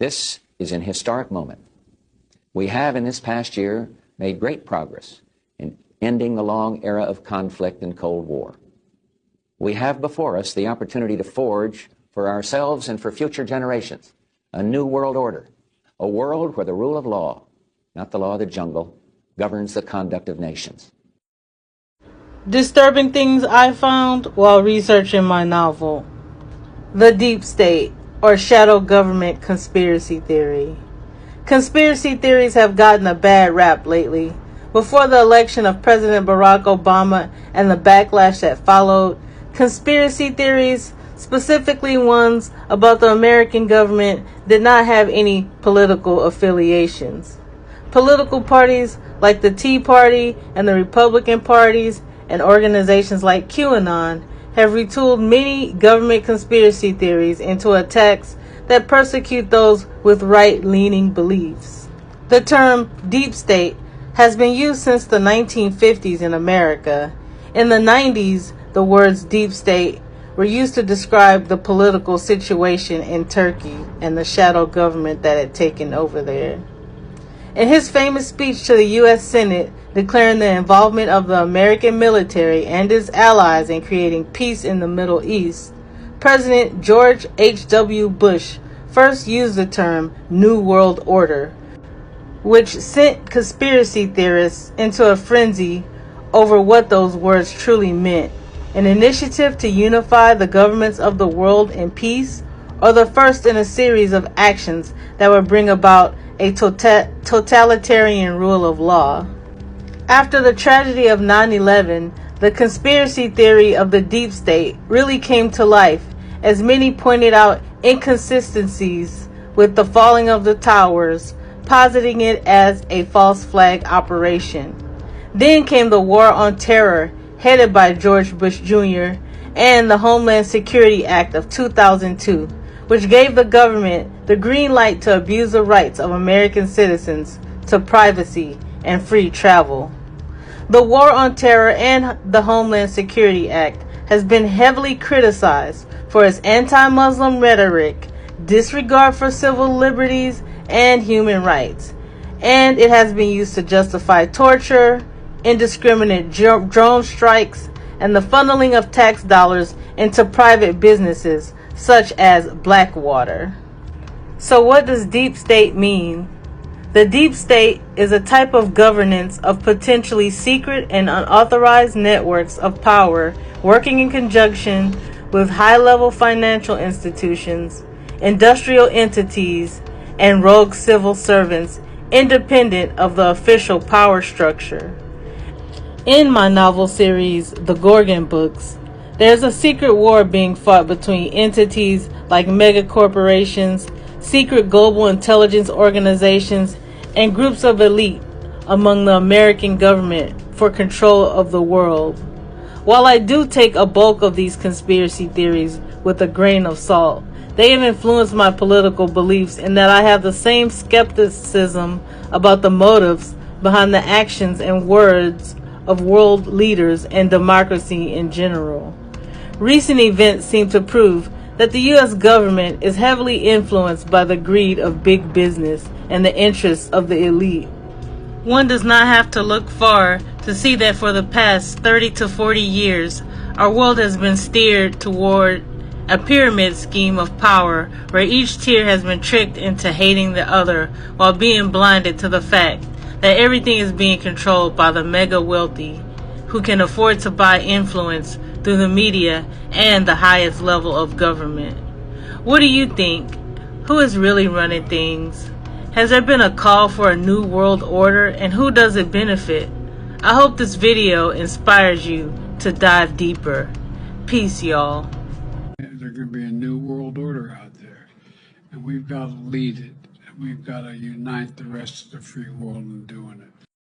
This is an historic moment. We have in this past year made great progress in ending the long era of conflict and Cold War. We have before us the opportunity to forge for ourselves and for future generations a new world order, a world where the rule of law, not the law of the jungle, governs the conduct of nations. Disturbing things I found while researching my novel. The Deep State, or Shadow Government Conspiracy Theory. Conspiracy theories have gotten a bad rap lately. Before the election of President Barack Obama and the backlash that followed, conspiracy theories, specifically ones about the American government, did not have any political affiliations. Political parties like the Tea Party and the Republican parties and organizations like QAnon have retooled many government conspiracy theories into attacks that persecute those with right-leaning beliefs. The term deep state has been used since the 1950s in America. In the 90s, the words deep state were used to describe the political situation in Turkey and the shadow government that had taken over there. In his famous speech to the U.S. Senate declaring the involvement of the American military and its allies in creating peace in the Middle East, President George H.W. Bush first used the term New World Order, which sent conspiracy theorists into a frenzy over what those words truly meant: an initiative to unify the governments of the world in peace, or the first in a series of actions that would bring about a totalitarian rule of law. After the tragedy of 9/11, the conspiracy theory of the deep state really came to life, as many pointed out inconsistencies with the falling of the towers, positing it as a false flag operation. Then came the War on Terror, headed by George Bush Jr., and the Homeland Security Act of 2002, which gave the government the green light to abuse the rights of American citizens to privacy and free travel. The War on Terror and the Homeland Security Act has been heavily criticized for its anti-Muslim rhetoric, disregard for civil liberties and human rights, and it has been used to justify torture, indiscriminate drone strikes, and the funneling of tax dollars into private businesses such as Blackwater. So what does deep state mean? The deep state is a type of governance of potentially secret and unauthorized networks of power working in conjunction with high-level financial institutions, industrial entities, and rogue civil servants independent of the official power structure. In my novel series, The Gorgon Books, there's a secret war being fought between entities like megacorporations, secret global intelligence organizations, and groups of elite among the American government for control of the world. While I do take a bulk of these conspiracy theories with a grain of salt, they have influenced my political beliefs in that I have the same skepticism about the motives behind the actions and words of world leaders and democracy in general. Recent events seem to prove that the U.S. government is heavily influenced by the greed of big business and the interests of the elite. One does not have to look far to see that for the past 30 to 40 years, our world has been steered toward a pyramid scheme of power where each tier has been tricked into hating the other while being blinded to the fact that everything is being controlled by the mega wealthy who can afford to buy influence through the media and the highest level of government. What do you think? Who is really running things? Has there been a call for a new world order, and who does it benefit? I hope this video inspires you to dive deeper. Peace, y'all. There's going to be a new world order out there, and we've got to lead it, and we've got to unite the rest of the free world in doing it.